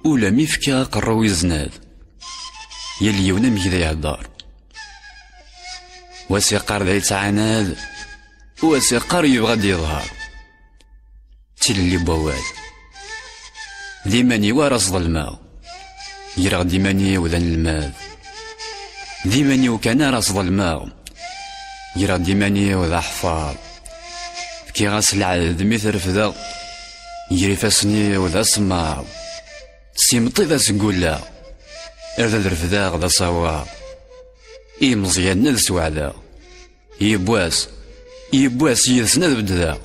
ولا ميفكا قرو يزناد يلي يونا ميدا يهدار وسيقار ذا يتعاناد وسيقار يبغى يظهر تلي بواد ديماني ورا ظلماء يرغ ديماني وذن الماء ديماني وكان راس ظلماء يرغ ديماني وذا حفاظ كي غاس العدد مثل فذا يري فاسني وذا سمار سيمطي ذا سقولا ارذا درفذا غدا صواب اي مزيان ذا سوعدا يبواس يدسنا ذا بددا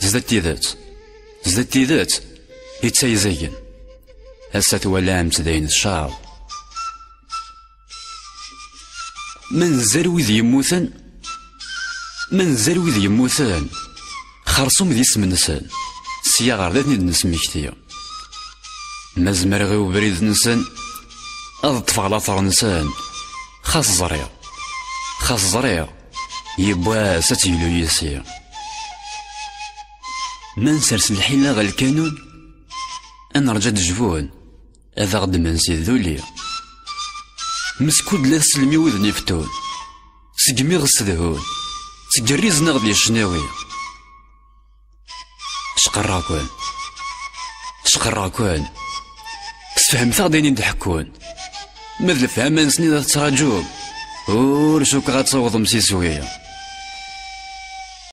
زدت تيذات يتسايزين هسا توالام تدين الشعب من زروي ذي يموثن خرصوم ذي اسم نسان سيا غردتني نسمي كتير مازمر غيو بريد نسان أضطف على طر نسان خاص زريع يبوا ستيلو يسير من سرس الحيلة غا الكانون أنا رجعت جفون هذا غد من سيد ذولي مسكود لا تسلمي وذني فتون سقمي غسدهون تجريزنا غدي الشناوي شقراكوان سفهمت غديني نضحكون مثل فهمان سنين تراجوم ور شوك غتصوض مسيسوية